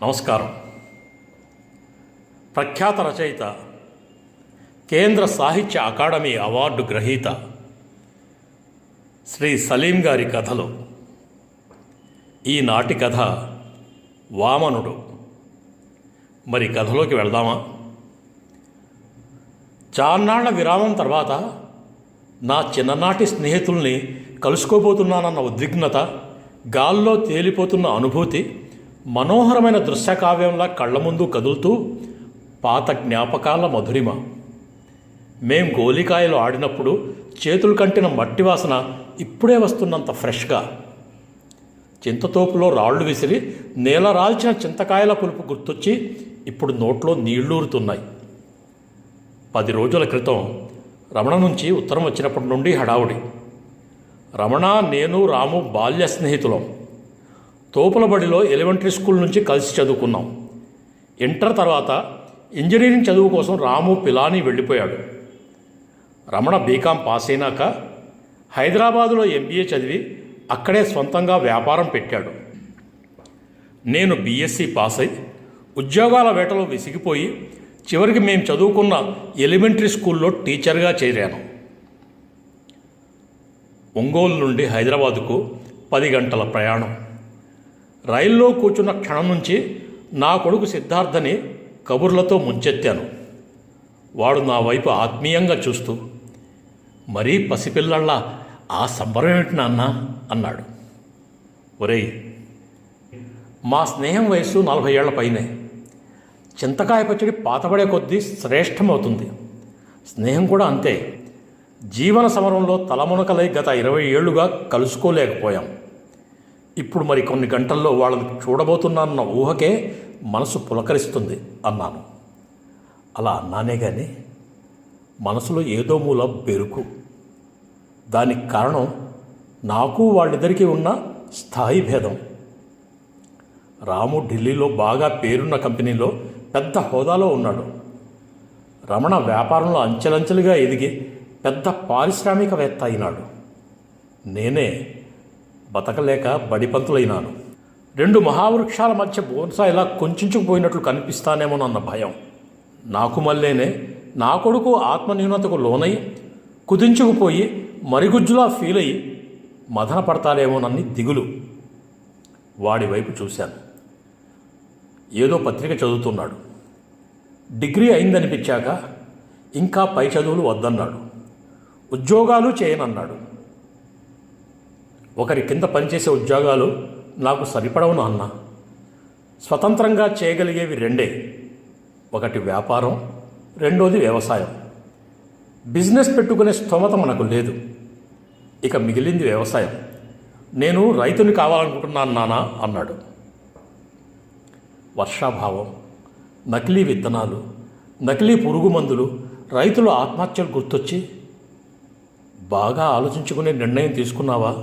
నమస్కారం. ప్రఖ్యాత రచయిత, కేంద్ర సాహిత్య అకాడమీ అవార్డు గ్రహీత శ్రీ సలీం గారి కథలు. ఈనాటి కథ వామనుడు. మరి కథలోకి వెళ్దామా? చాన్నాళ్ల విరామం తర్వాత నా చిన్ననాటి స్నేహితుల్ని కలుసుకోబోతున్నానన్న ఉద్విగ్నత, గాల్లో తేలిపోతున్న అనుభూతి మనోహరమైన దృశ్యకావ్యంలా కళ్ల ముందు కదులుతూ పాత జ్ఞాపకాల మధురిమ. మేం గోలికాయలు ఆడినప్పుడు చేతులు కంటిన మట్టి వాసన ఇప్పుడే వస్తున్నంత ఫ్రెష్గా, చింతతోపులో రాళ్లు విసిరి నేల రాల్చిన చింతకాయల పులుపు గుర్తొచ్చి ఇప్పుడు నోట్లో నీళ్లూరుతున్నాయి. 10 రోజుల క్రితం రమణ నుంచి ఉత్తరం వచ్చినప్పటి నుండి హడావుడి. రమణ, నేను, రాము బాల్య స్నేహితులం. తోపులబడిలో ఎలిమెంటరీ స్కూల్ నుంచి కలిసి చదువుకున్నాం. ఇంటర్ తర్వాత ఇంజనీరింగ్ చదువు కోసం రాము పిలాని వెళ్ళిపోయాడు. రమణ బీకాం పాస్ అయినాక హైదరాబాదులో ఎంబీఏ చదివి అక్కడే సొంతంగా వ్యాపారం పెట్టాడు. నేను బీఎస్సీ పాస్ అయి ఉద్యోగాల వేటలో విసిగిపోయి చివరికి మేము చదువుకున్న ఎలిమెంటరీ స్కూల్లో టీచర్గా చేరాను. ఒంగోలు నుండి హైదరాబాదుకు 10 గంటల ప్రయాణం. రైల్లో కూర్చున్న క్షణం నుంచి నా కొడుకు సిద్ధార్థని కబుర్లతో ముంచెత్తాను. వాడు నా వైపు ఆత్మీయంగా చూస్తూ, మరీ పసిపిల్లల్లా ఆ సంబరం ఏమిటి నాన్న అన్నాడు. ఒరేయ్, మా స్నేహం వయసు 40 ఏళ్ల పైనే. చింతకాయ పచ్చడి పాతబడే కొద్దీ శ్రేష్టమవుతుంది. స్నేహం కూడా అంతే. జీవన సమరంలో తలమునకలై గత 20 ఏళ్లుగా కలుసుకోలేకపోయాం. ఇప్పుడు మరి కొన్ని గంటల్లో వాళ్ళని చూడబోతున్నానన్న ఊహకే మనసు పులకరిస్తుంది అన్నాను. అలా అన్నానే కానీ మనసులో ఏదో మూల బెరుకు. దానికి కారణం నాకు వాళ్ళిద్దరికీ ఉన్న స్థాయి భేదం. రాము ఢిల్లీలో బాగా పేరున్న కంపెనీలో పెద్ద హోదాలో ఉన్నాడు. రమణ వ్యాపారంలో అంచెలంచెలుగా ఎదిగి పెద్ద పారిశ్రామికవేత్త అయినాడు. నేనే బతకలేక బడిపంతులైనాను. 2 మహావృక్షాల మధ్య బోన్సాయిలా కొంచుకుపోయినట్లు కనిపిస్తానేమోనన్న భయం. నాకు మళ్ళీనే నా కొడుకు ఆత్మన్యూనతకు లోనై కుదించుకుపోయి మరిగుజ్జులా ఫీల్ అయ్యి మదన పడతాడేమోనన్ని దిగులు. వాడి వైపు చూశాను. ఏదో పత్రిక చదువుతున్నాడు. డిగ్రీ అయిందనిపించాక ఇంకా పై చదువులు వద్దన్నాడు. ఉద్యోగాలు చేయనన్నాడు. ఒకరి కింద పనిచేసే ఉద్యోగాలు నాకు సరిపడవు నాన్న. స్వతంత్రంగా చేయగలిగేవి 2. ఒకటి వ్యాపారం, రెండోది వ్యవసాయం. బిజినెస్ పెట్టుకునే స్తోమత మనకు లేదు. ఇక మిగిలింది వ్యవసాయం. నేను రైతుని కావాలనుకుంటున్నాను నాన్న అన్నాడు. వర్షాభావం, నకిలీ విత్తనాలు, నకిలీ పురుగు మందులు, రైతుల ఆత్మహత్యలు గుర్తొచ్చి, బాగా ఆలోచించుకునే నిర్ణయం తీసుకున్నావా?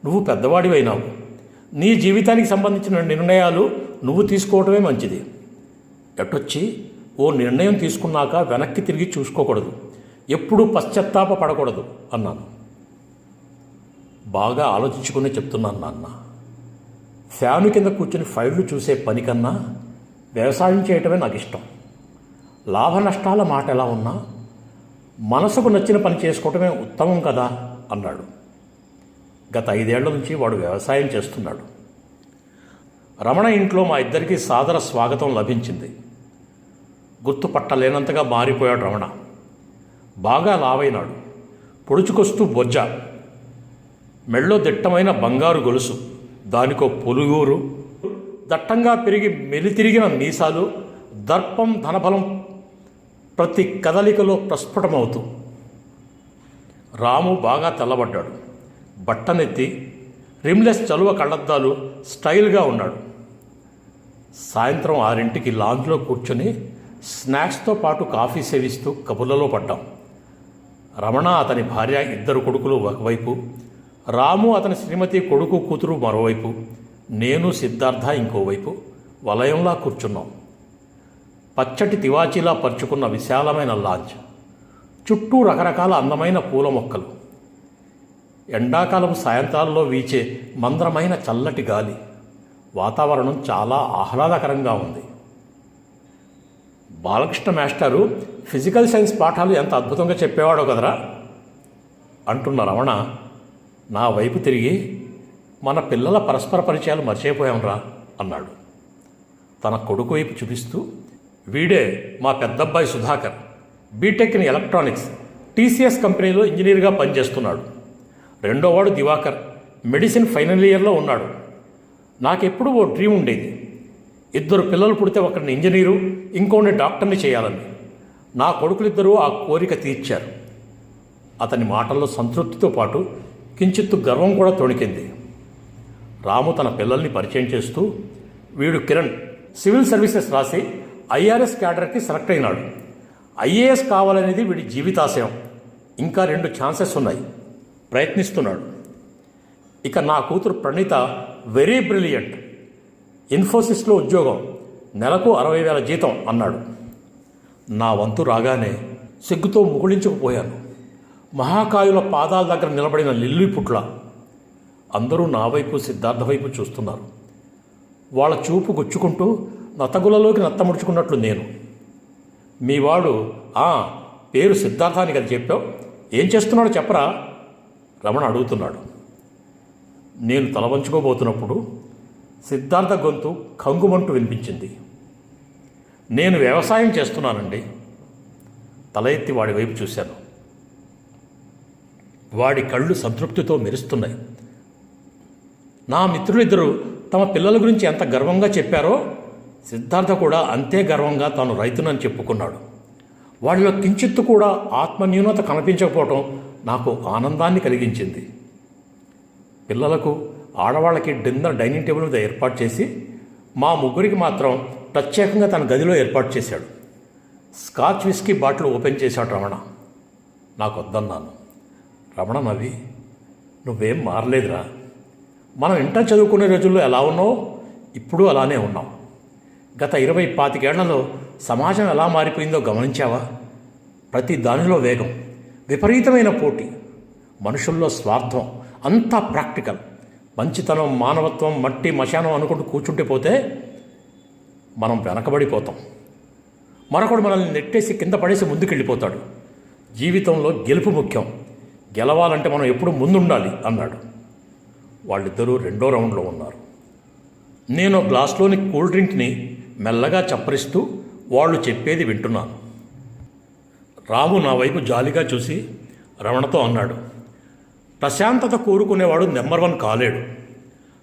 నువ్వు పెద్దవాడివైనావు. నీ జీవితానికి సంబంధించిన నిర్ణయాలు నువ్వు తీసుకోవటమే మంచిది. ఎటొచ్చి ఓ నిర్ణయం తీసుకున్నాక వెనక్కి తిరిగి చూసుకోకూడదు. ఎప్పుడూ పశ్చాత్తాప పడకూడదు అన్నాను. బాగా ఆలోచించుకునే చెప్తున్నాను నాన్న. ఫ్యాను కింద కూర్చుని ఫైళ్లు చూసే పని కన్నా వ్యవసాయం చేయటమే నాకు ఇష్టం. లాభ నష్టాల మాట ఎలా ఉన్నా మనసుకు నచ్చిన పని చేసుకోవటమే ఉత్తమం కదా అన్నాడు. గత 5 ఏళ్ల నుంచి వాడు వ్యవసాయం చేస్తున్నాడు. రమణ ఇంట్లో మా ఇద్దరికీ సాదర స్వాగతం లభించింది. గుర్తుపట్టలేనంతగా మారిపోయాడు రమణ. బాగా లావైనాడు. పొడుచుకొస్తూ బొజ్జ, మెళ్ళో దిట్టమైన బంగారు గొలుసు, దానికో పొలుగూరు, దట్టంగా పెరిగి మెలితిరిగిన మీసాలు, దర్పం, ధనబలం ప్రతి కదలికలో ప్రస్ఫుటమవుతూ. రాము బాగా తెల్లబడ్డాడు. బట్టనెత్తి రిమ్లెస్ చలువ కళ్ళద్దాలు, స్టైల్గా ఉన్నాడు. సాయంత్రం 6ంటికి లాంజ్లో కూర్చొని స్నాక్స్తో పాటు కాఫీ సేవిస్తూ కబుర్లలో పడ్డాం. రమణ, అతని భార్య, 2 కొడుకులు ఒకవైపు, రాము అతని శ్రీమతి, కొడుకు, కూతురు మరోవైపు, నేను, సిద్ధార్థ ఇంకోవైపు వలయంలా కూర్చున్నాం. పచ్చటి తివాచీలా పరుచుకున్న విశాలమైన లాంజ్, చుట్టూ రకరకాల అందమైన పూల మొక్కలు, ఎండాకాలం సాయంత్రాల్లో వీచే మంద్రమైన చల్లటి గాలి, వాతావరణం చాలా ఆహ్లాదకరంగా ఉంది. బాలకృష్ణ మాస్టారు ఫిజికల్ సైన్స్ పాఠాలు ఎంత అద్భుతంగా చెప్పేవాడో కదరా అంటున్న రమణ నా వైపు తిరిగి, మన పిల్లల పరస్పర పరిచయాలు మర్చిపోయాంరా అన్నాడు. తన కొడుకు వైపు చూపిస్తూ, వీడే మా పెద్దబ్బాయి Sudhakar, BTech in electronics, TCS కంపెనీలో ఇంజనీర్గా పనిచేస్తున్నాడు. రెండోవాడు దివాకర్, మెడిసిన్ ఫైనల్ ఇయర్లో ఉన్నాడు. నాకెప్పుడూ ఓ డ్రీమ్ ఉండేది, 2 పిల్లలు పుడితే ఒకరిని ఇంజనీరు, ఇంకోని డాక్టర్ని చేయాలని. నా కొడుకులిద్దరూ ఆ కోరిక తీర్చారు. అతని మాటల్లో సంతృప్తితో పాటు కించిత్తు గర్వం కూడా తొణికింది. రాము తన పిల్లల్ని పరిచయం చేస్తూ, వీడు కిరణ్, సివిల్ సర్వీసెస్ రాసి ఐఆర్ఎస్ క్యాడర్కి సెలెక్ట్ అయినాడు. ఐఏఎస్ కావాలనేది వీడి జీవితాశయం. ఇంకా 2 ఛాన్సెస్ ఉన్నాయి, ప్రయత్నిస్తున్నాడు. ఇక నా కూతురు ప్రణీత వెరీ బ్రిలియంట్, ఇన్ఫోసిస్లో ఉద్యోగం, నెలకు 60,000 జీతం అన్నాడు. నా వంతు రాగానే సిగ్గుతో ముగుళించుకుపోయాను. మహాకాయుల పాదాల దగ్గర నిలబడిన లిల్లీ పుట్ల. అందరూ నా వైపు, సిద్ధార్థ వైపు చూస్తున్నారు. వాళ్ళ చూపు గుచ్చుకుంటూ నత్తగులలోకి నత్తముడుచుకున్నట్లు నేను. మీవాడు పేరు సిద్ధార్థానికి అది చెప్పావు, ఏం చేస్తున్నాడో చెప్పరా రమణ అడుగుతున్నాడు. నేను తల వంచుకోబోతున్నప్పుడు సిద్ధార్థ గొంతు కంగుమంటూ వినిపించింది. నేను వ్యవసాయం చేస్తున్నానండి. తల ఎత్తి వాడి వైపు చూశాను. వాడి కళ్ళు సంతృప్తితో మెరుస్తున్నాయి. నా మిత్రులిద్దరూ తమ పిల్లల గురించి ఎంత గర్వంగా చెప్పారో సిద్ధార్థ కూడా అంతే గర్వంగా తాను రైతునని చెప్పుకున్నాడు. వాడిలో కించిత్తు కూడా ఆత్మన్యూనత కనిపించకపోవటం నాకు ఆనందాన్ని కలిగించింది. పిల్లలకు, ఆడవాళ్ళకి డిన్నర్ డైనింగ్ టేబుల్ మీద ఏర్పాటు చేసి మా ముగ్గురికి మాత్రం ప్రత్యేకంగా తన గదిలో ఏర్పాటు చేశాడు. స్కాచ్ విస్కీ బాటిల్ ఓపెన్ చేశాడు రమణ. నాకు వద్దన్నాను. రమణ నవ్వి, నువ్వేం మారలేదురా. మనం ఇంటర్ చదువుకునే రోజుల్లో ఎలా ఉన్నావో ఇప్పుడు అలానే ఉన్నాం. గత 20-25 ఏళ్లలో సమాజం ఎలా మారిపోయిందో గమనించావా? ప్రతి దానిలో వేగం, విపరీతమైన పోటీ, మనుషుల్లో స్వార్థం, అంతా ప్రాక్టికల్. మంచితనం, మానవత్వం, మట్టి మశానం అనుకుంటూ కూర్చుంటే పోతే మనం వెనకబడిపోతాం. మరొకడు మనల్ని నెట్టేసి కింద పడేసి ముందుకెళ్ళిపోతాడు. జీవితంలో గెలుపు ముఖ్యం, గెలవాలంటే మనం ఎప్పుడు ముందుండాలి అన్నాడు. వాళ్ళిద్దరూ 2వ రౌండ్లో ఉన్నారు. నేను గ్లాస్లోని కూల్ డ్రింక్ని మెల్లగా చప్పరిస్తూ వాళ్ళు చెప్పేది వింటున్నాను. రాము నా వైపు జాలిగా చూసి రమణతో అన్నాడు, ప్రశాంతత కోరుకునేవాడు నెంబర్ 1 కాలేడు.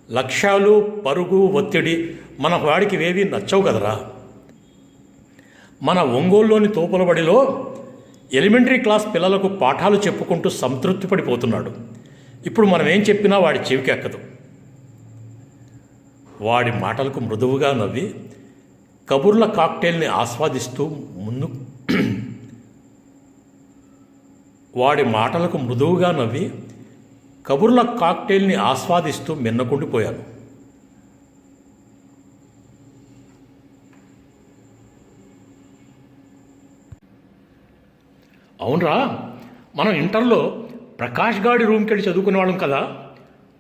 లక్ష్యాలు, పరుగు, ఒత్తిడి మన వాడికి వేవి నచ్చవు కదరా. మన ఒంగోలులోని తోపులబడిలో ఎలిమెంటరీ క్లాస్ పిల్లలకు పాఠాలు చెప్పుకుంటూ సంతృప్తి పడిపోతున్నాడు. ఇప్పుడు మనం ఏం చెప్పినా వాడి చెవికి ఎక్కదు. వాడి మాటలకు మృదువుగా నవ్వి కబుర్ల కాక్టైల్ని ఆస్వాదిస్తూ మిన్నకుండిపోయాను. అవునరా, మనం ఇంటర్లో ప్రకాష్ గాడి రూమ్కి వెళ్ళి చదువుకునేవాళ్ళం కదా,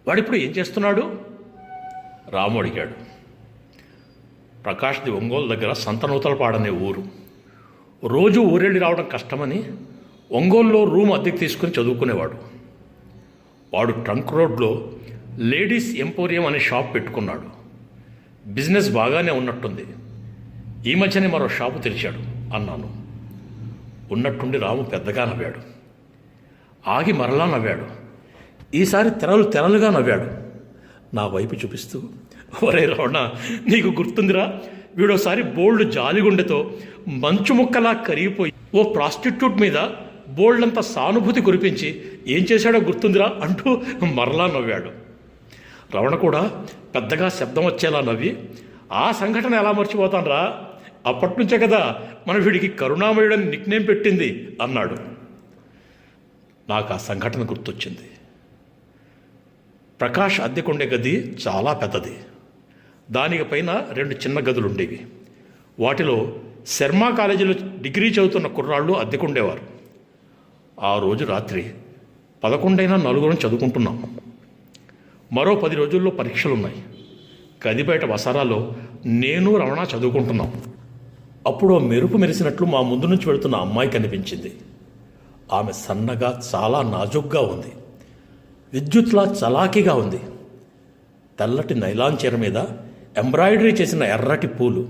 వాడిప్పుడు ఏం చేస్తున్నాడు రాము అడిగాడు. ప్రకాష్ది ఒంగోలు దగ్గర సంతనూతలపాడనే ఊరు. రోజు ఊరెళ్ళి రావడం కష్టమని ఒంగోలులో రూమ్ అద్దెకు తీసుకుని చదువుకునేవాడు. వాడు ట్రంక్ రోడ్లో లేడీస్ ఎంపోరియం అనే షాప్ పెట్టుకున్నాడు. బిజినెస్ బాగానే ఉన్నట్టుంది. ఈ మధ్యనే మరో షాపు తెరిచాడు అన్నాను. ఉన్నట్టుండి రాము పెద్దగా నవ్వాడు. ఆగి మరలా నవ్వాడు. ఈసారి తెరలుగా నవ్వాడు. నా వైపు చూపిస్తూ, ఒరే రమణ, నీకు గుర్తుందిరా, వీడోసారి బోల్డ్ జాలిగుండెతో మంచు ముక్కలా కరిగిపోయి ఓ ప్రాస్టిట్యూట్ మీద బోల్డంత సానుభూతి కురిపించి ఏం చేశాడో గుర్తుందిరా అంటూ మరలా నవ్వాడు. రమణ కూడా పెద్దగా శబ్దం వచ్చేలా నవ్వి, ఆ సంఘటన ఎలా మర్చిపోతానరా, అప్పటినుంచే కదా మన వీడికి కరుణామయుడని నిక్నేమ్ పెట్టింది అన్నాడు. నాకు ఆ సంఘటన గుర్తొచ్చింది. ప్రకాష్ అద్దెకుండే గది చాలా పెద్దది. దానికి పైన 2 చిన్న గదులు ఉండేవి. వాటిలో శర్మ కాలేజీలో డిగ్రీ చదువుతున్న కుర్రాళ్ళు అద్దెకుండేవారు. ఆ రోజు రాత్రి 11 అయినా 4 చదువుకుంటున్నాం. మరో 10 రోజుల్లో పరీక్షలున్నాయి. గది బయట వసారాలో నేను రమణ చదువుకుంటున్నాం. అప్పుడు ఓ మెరుపు మెరిసినట్లు మా ముందు నుంచి వెళుతున్న అమ్మాయి కనిపించింది. ఆమె సన్నగా చాలా నాజుగ్గా ఉంది. విద్యుత్లా చలాకీగా ఉంది. తెల్లటి నైలాన్ చీర మీద ఎంబ్రాయిడరీ చేసిన ఎర్రటి పూలు,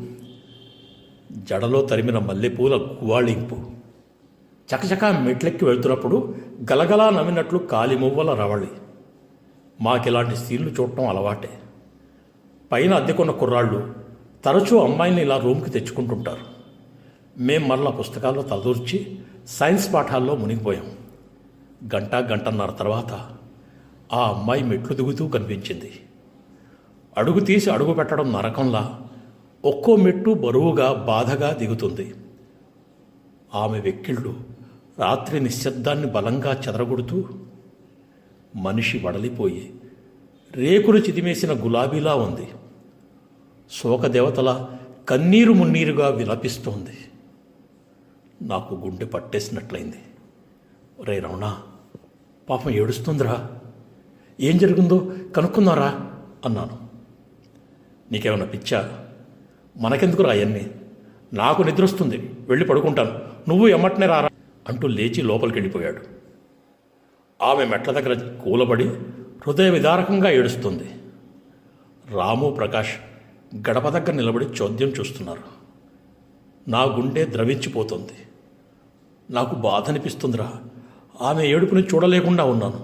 జడలో తరిమిన మల్లెపూల గువాళింపు. చకచకా మెట్లెక్కి వెళ్తున్నప్పుడు గలగలా నవ్వినట్లు కాలిమువ్వల రవళి. మాకిలాంటి సీన్లు చూడటం అలవాటే. పైన అద్దెకున్న కుర్రాళ్ళు తరచూ అమ్మాయిని ఇలా రూమ్కి తెచ్చుకుంటుంటారు. మేం మరలా పుస్తకాల్లో తలదూర్చి సైన్స్ పాఠాల్లో మునిగిపోయాం. గంటన్నర తర్వాత ఆ అమ్మాయి మెట్లు దిగుతూ కనిపించింది. అడుగు తీసి అడుగు పెట్టడం నరకంలా ఒక్కో మెట్టు బరువుగా బాధగా దిగుతుంది. ఆమె వెక్కిళ్ళు రాత్రి నిశ్శబ్దాన్ని బలంగా చెదరగొడుతూ మనిషి వడలిపోయి రేకులు చిదిమేసిన గులాబీలా ఉంది. శోకదేవతల కన్నీరు మున్నీరుగా విలపిస్తోంది. నాకు గుండె పట్టేసినట్లయింది. రే రమణ, పాపం ఏడుస్తుందిరా, ఏం జరిగిందో కనుక్కున్నారా అన్నాను. నీకేమన్నా పిచ్చా? మనకెందుకురా అవన్నీ? నాకు నిద్రొస్తుంది, వెళ్ళి పడుకుంటాను, నువ్వు ఎమ్మటనే రారా అంటూ లేచి లోపలికి వెళ్ళిపోయాడు. ఆమె మెట్ల దగ్గర కూలబడి హృదయ విదారకంగా ఏడుస్తుంది. రాము, ప్రకాష్ గడప దగ్గర నిలబడి చోద్యం చూస్తున్నారు. నా గుండె ద్రవించిపోతుంది. నాకు బాధ అనిపిస్తుందిరా. ఆమె ఏడుపుని చూడలేకుండా ఉన్నాను.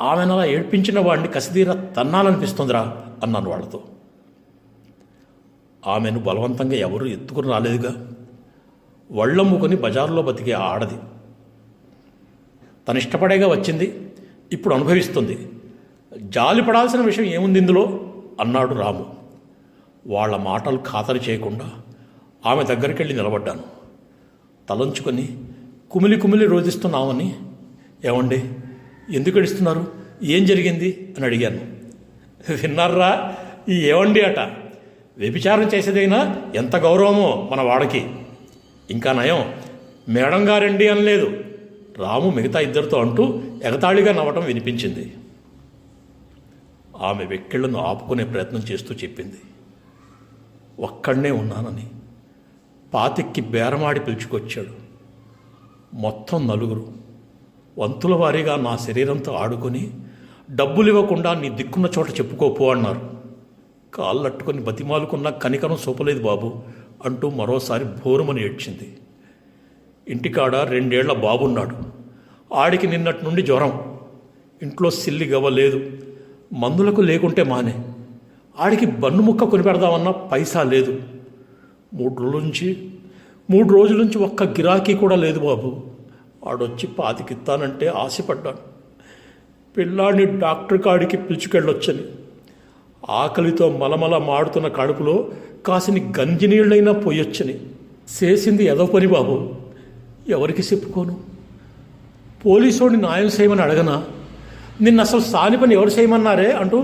ఆమెను అలా ఏడ్పించిన వాడిని కసిదీర తన్నాలనిపిస్తుందిరా అన్నాను వాళ్ళతో. ఆమెను బలవంతంగా ఎవరూ ఎత్తుకుని రాలేదుగా. వళ్ళమ్ముకొని బజారులో బతికే ఆడది. తను ఇష్టపడేగా వచ్చింది, ఇప్పుడు అనుభవిస్తుంది. జాలి పడాల్సిన విషయం ఏముంది ఇందులో అన్నాడు రాము. వాళ్ళ మాటలు ఖాతరు చేయకుండా ఆమె దగ్గరికి వెళ్ళి నిలబడ్డాను. తలంచుకొని కుమిలి కుమిలి రోధిస్తున్నామని, ఏమండి ఎందుకు ఏడుస్తున్నారు, ఏం జరిగింది అని అడిగాను. విన్నారా ఈ ఏవండి అట, వ్యభిచారం చేసేదైనా ఎంత గౌరవమో మన వాడకి. ఇంకా నయం మేడం గారండి అనలేదు. రాము మిగతా ఇద్దరితో అంటూ ఎగతాళిగా నవ్వటం వినిపించింది. ఆమె వెక్కిళ్లను ఆపుకునే ప్రయత్నం చేస్తూ చెప్పింది, ఒక్కడనే ఉన్నానని. పాతిక్కి బేరమాడి పిలుచుకొచ్చాడు. మొత్తం నలుగురు వంతుల వారీగా నా శరీరంతో ఆడుకొని డబ్బులు ఇవ్వకుండా నీ దిక్కున్న చోట చెప్పుకోపో అన్నారు. కాళ్ళట్టుకొని బతిమాలుకున్న కనికరం సోపలేదు బాబు అంటూ మరోసారి భోరుమని ఏడ్చింది. ఇంటికాడ 2 ఏళ్ల బాబున్నాడు. ఆడికి నిన్నటి నుండి జ్వరం. ఇంట్లో సిల్లి గవ్వలేదు. మందులకు లేకుంటే మానే. ఆడికి బన్ను ముక్క కొనిపెడదామన్నా పైసా లేదు. 3 రోజుల నుంచి ఒక్క గిరాకీ కూడా లేదు బాబు. ఆడొచ్చి 25 ఇస్తానంటే ఆశపడ్డాను. పిల్లాడిని డాక్టర్ కాడికి పిలుచుకెళ్ళొచ్చని. ఆకలితో మలమల మాడుతున్న కడుపులో కాసిని గంజినీళ్ళైనా పోయొచ్చని. చేసింది ఎదో పని బాబు, ఎవరికి చెప్పుకోను. పోలీసోడిని న్యాయం చేయమని అడగనా? నిన్న అసలు సాని పని ఎవరు చేయమన్నారే అంటూ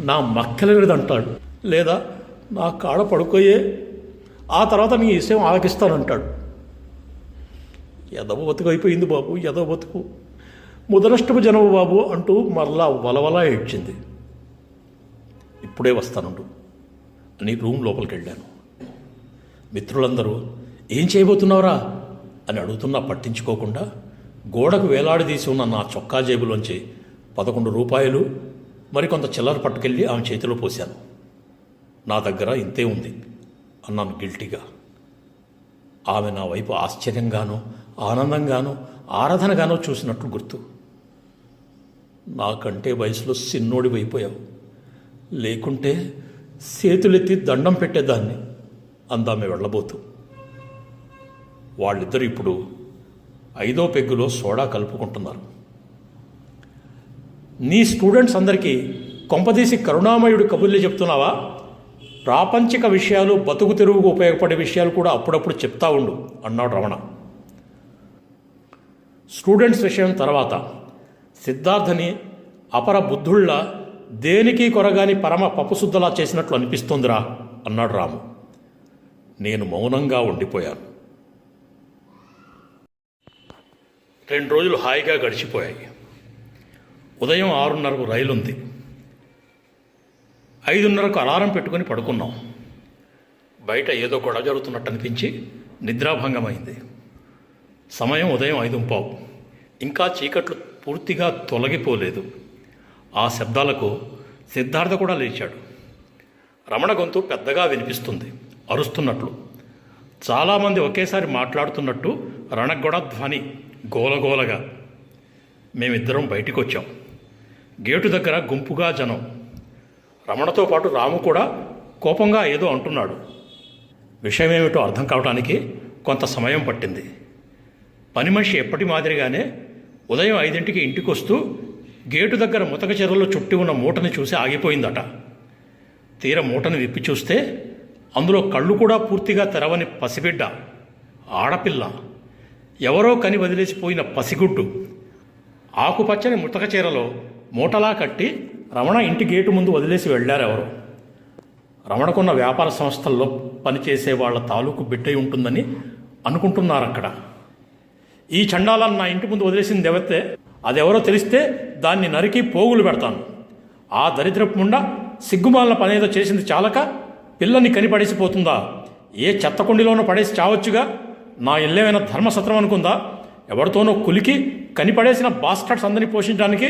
నా మక్కల మీద అంటాడు. లేదా నా కాడ పడుకోయే, ఆ తర్వాత నీ విషయం ఆలకిస్తానంటాడు. ఎదవ బతుకు అయిపోయింది బాబు, ఎదవ బతుకు, ముదనష్టపు జనము బాబు అంటూ మరలా వలవలా ఏడ్చింది. ఇప్పుడే వస్తానుండు అని రూమ్ లోపలికి వెళ్ళాను. మిత్రులందరూ ఏం చేయబోతున్నావురా అని అడుగుతున్నా పట్టించుకోకుండా గోడకు వేలాడదీసి ఉన్న నా చొక్కా జేబులోంచి 11 రూపాయలు మరికొంత చిల్లర పట్టుకెళ్ళి ఆమె చేతిలో పోశాను. నా దగ్గర ఇంతే ఉంది అన్నాను గిల్టీగా. ఆమె నా వైపు ఆశ్చర్యంగానో ఆనందంగానో ఆరాధనగానో చూసినట్లు గుర్తు. నాకంటే వయసులో సిన్నోడి అయిపోయావు, లేకుంటే చేతులెత్తి దండం పెట్టేదాన్ని అందామె వెళ్ళబోతూ. వాళ్ళిద్దరూ ఇప్పుడు 5వ పెగ్గులో సోడా కలుపుకుంటున్నారు. నీ స్టూడెంట్స్ అందరికీ కొంపదీసి కరుణామయుడు కబుర్లే చెప్తున్నావా? ప్రాపంచిక విషయాలు, బతుకు తెరువుకు ఉపయోగపడే విషయాలు కూడా అప్పుడప్పుడు చెప్తా ఉండు అన్నాడు రమణ. స్టూడెంట్స్ విషయం తర్వాత సిద్ధార్థని అపర బుద్ధుళ్ళ దేనికి కొరగాని పరమ పప్పుశుద్ధలా చేసినట్లు అనిపిస్తోందిరా అన్నాడు రాము. నేను మౌనంగా ఉండిపోయాను. 2 రోజులు హాయిగా గడిచిపోయాయి. ఉదయం 6:30 రైలుంది. 5:30కు అలారం పెట్టుకొని పడుకున్నాం. బయట ఏదో గొడవ జరుగుతున్నట్టు అనిపించి నిద్రాభంగమైంది. సమయం ఉదయం 5:15. ఇంకా చీకట్లు పూర్తిగా తొలగిపోలేదు. ఆ శబ్దాలకు సిద్ధార్థ కూడా లేచాడు. రమణ గొంతు పెద్దగా వినిపిస్తుంది, అరుస్తున్నట్లు. చాలామంది ఒకేసారి మాట్లాడుతున్నట్టు రణగొడ ధ్వని గోలగోలగా. మేమిద్దరం బయటికి వచ్చాం. గేటు దగ్గర గుంపుగా జనం. రమణతో పాటు రాము కూడా కోపంగా ఏదో అంటున్నాడు. విషయమేమిటో అర్థం కావడానికి కొంత సమయం పట్టింది. పని మనిషి ఎప్పటి మాదిరిగానే ఉదయం 5ంటికి ఇంటికి వస్తూ గేటు దగ్గర ముతక చెరలో చుట్టి ఉన్న మూటని చూసి ఆగిపోయిందట. తీర మూటని విప్పి చూస్తే అందులో కళ్ళు కూడా పూర్తిగా తెరవని పసిబిడ్డ, ఆడపిల్ల, ఎవరో కని వదిలేసిపోయిన పసిగుడ్డు. ఆకుపచ్చని ముతక చీరలో మూటలా కట్టి రమణ ఇంటి గేటు ముందు వదిలేసి వెళ్ళారెవరో. రమణకున్న వ్యాపార సంస్థల్లో పనిచేసే వాళ్ళ తాలూకు బిడ్డ ఉంటుందని అనుకుంటున్నారక్కడ. ఈ చండాలను నా ఇంటి ముందు వదిలేసింది ఎవరితే అదెవరో తెలిస్తే దాన్ని నరికి పోగులు పెడతాను. ఆ దరిద్రపు ముండా సిగ్గుమాలిన పనేదో చేసింది చాలక పిల్లని కనిపడేసిపోతుందా? ఏ చెత్తకుండిలోనో పడేసి చావచ్చుగా. నా ఇల్లేమైనా ధర్మసత్రం అనుకుందా? ఎవరితోనో కులికి కనిపడేసిన బాస్టర్డ్స్ అందరినీ పోషించడానికి,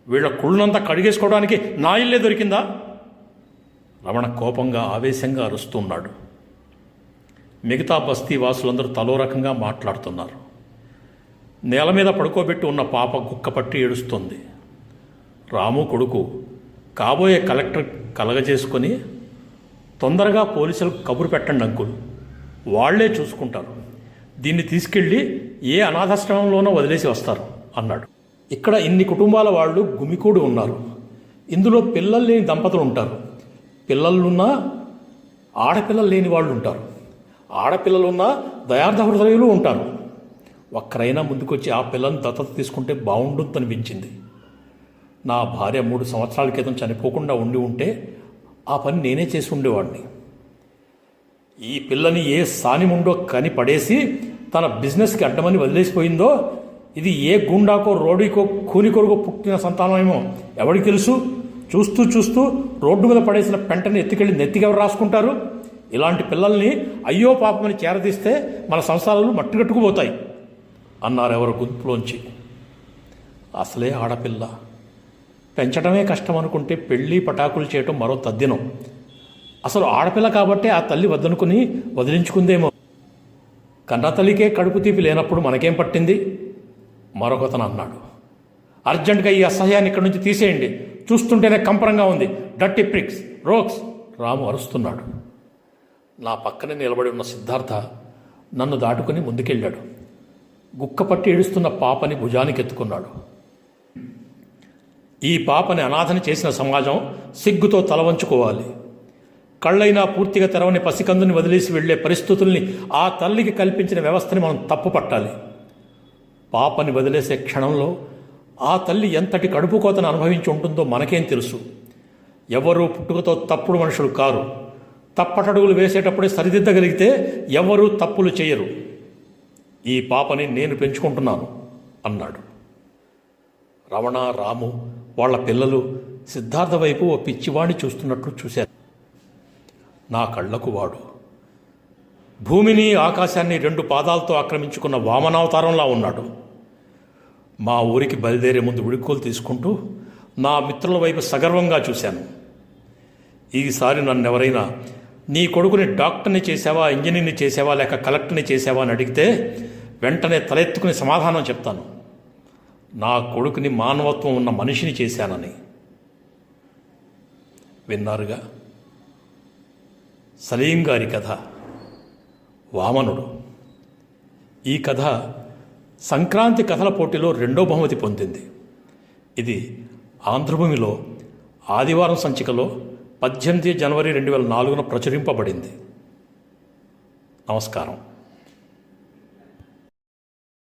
వీళ్ళ కుళ్ళనంతా కడిగేసుకోవడానికి నా ఇల్లే దొరికిందా? రమణ కోపంగా ఆవేశంగా అరుస్తున్నాడు. మిగతా బస్తీ వాసులందరూ తలో రకంగా మాట్లాడుతున్నారు. నేల మీద పడుకోబెట్టి ఉన్న పాప గుక్కపట్టి ఏడుస్తుంది. రాము కొడుకు కాబోయే కలెక్టర్ కలగజేసుకొని, తొందరగా పోలీసులకు కబురు పెట్టండి అంకుల్, వాళ్లే చూసుకుంటారు, దీన్ని తీసుకెళ్ళి ఏ అనాథాశ్రమంలోనో వదిలేసి వస్తారు అన్నాడు. ఇక్కడ ఇన్ని కుటుంబాల వాళ్ళు గుమికూడి ఉన్నారు. ఇందులో పిల్లలు లేని దంపతులు ఉంటారు, పిల్లలున్నా ఆడపిల్లలు లేని వాళ్ళు ఉంటారు, ఆడపిల్లలున్నా దయార్థ హృదయులు ఉంటారు. ఒక్కరైనా ముందుకొచ్చి ఆ పిల్లల్ని దత్తత తీసుకుంటే బాగుంటుంది అనిపించింది. నా భార్య 3 సంవత్సరాల క్రితం చనిపోకుండా ఉంటే ఆ పని నేనే చేసి ఉండేవాడిని. ఈ పిల్లని ఏ సానిముండో కని పడేసి తన బిజినెస్కి అడ్డమని వదిలేసిపోయిందో, ఇది ఏ గుండాకో రోడీకో కూనికొరుగో పుట్టిన సంతానమేమో ఎవరికి తెలుసు. చూస్తూ చూస్తూ రోడ్డు మీద పడేసిన పెంటని ఎత్తుకెళ్ళి నెత్తికెవరు రాసుకుంటారు? ఇలాంటి పిల్లల్ని అయ్యో పాపమని చేరదీస్తే మన సంసారాలు మట్టిగట్టుకుపోతాయి అన్నారెవరు గుంపులోంచి. అసలే ఆడపిల్ల, పెంచడమే కష్టం అనుకుంటే పెళ్ళి పటాకులు చేయటం మరో తద్దినం. అసలు ఆడపిల్ల కాబట్టే ఆ తల్లి వద్దనుకుని వదిలించుకుందేమో. కన్న తల్లికే కడుపు తీపి లేనప్పుడు మనకేం పట్టింది? మరొకతను అన్నాడు. అర్జెంటుగా ఈ అసహ్యాన్ని ఇక్కడి నుంచి తీసేయండి, చూస్తుంటేనే కంపరంగా ఉంది, డర్టీ ప్రిక్స్, రోక్స్. రాము అరుస్తున్నాడు. నా పక్కనే నిలబడి ఉన్న సిద్ధార్థ నన్ను దాటుకుని ముందుకెళ్ళాడు. గుక్కపట్టి ఏడుస్తున్న పాపని భుజానికి ఎత్తుకున్నాడు. ఈ పాపని అనాథని చేసిన సమాజం సిగ్గుతో తలవంచుకోవాలి. కళ్ళైనా పూర్తిగా తెరవని పసికందుని వదిలేసి వెళ్లే పరిస్థితుల్ని ఆ తల్లికి కల్పించిన వ్యవస్థని మనం తప్పు పట్టాలి. పాపని వదిలేసే క్షణంలో ఆ తల్లి ఎంతటి కడుపు కోతను అనుభవించి ఉంటుందో మనకేం తెలుసు. ఎవరూ పుట్టుకతో తప్పుడు మనుషులు కారు. తప్పటడుగులు వేసేటప్పుడే సరిదిద్దగలిగితే ఎవరూ తప్పులు చేయరు. ఈ పాపని నేను పెంచుకుంటున్నాను అన్నాడు. రమణ, రాము, వాళ్ళ పిల్లలు సిద్ధార్థ వైపు ఓ పిచ్చివాణ్ణి చూస్తున్నట్లు చూశారు. నా కళ్ళకు వాడు భూమిని ఆకాశాన్ని 2 పాదాలతో ఆక్రమించుకున్న వామనావతారంలా ఉన్నాడు. మా ఊరికి బయలుదేరే ముందు విడుకోలు తీసుకుంటూ నా మిత్రుల వైపు సగర్వంగా చూశాను. ఈసారి నన్నెవరైనా నీ కొడుకుని డాక్టర్ని చేసావా, ఇంజనీర్ని చేసావా, లేక కలెక్టర్ని చేసావా అని అడిగితే వెంటనే తలెత్తుకుని సమాధానం చెప్తాను. నా కొడుకుని మానవత్వం ఉన్న మనిషిని చేశానని. విన్నారుగా సలీం గారి కథ వామనుడు. ఈ కథ సంక్రాంతి కథల పోటీలో 2వ బహుమతి పొందింది. ఇది ఆంధ్రభూమిలో ఆదివారం సంచికలో 18 జనవరి 2004 ప్రచురింపబడింది. నమస్కారం.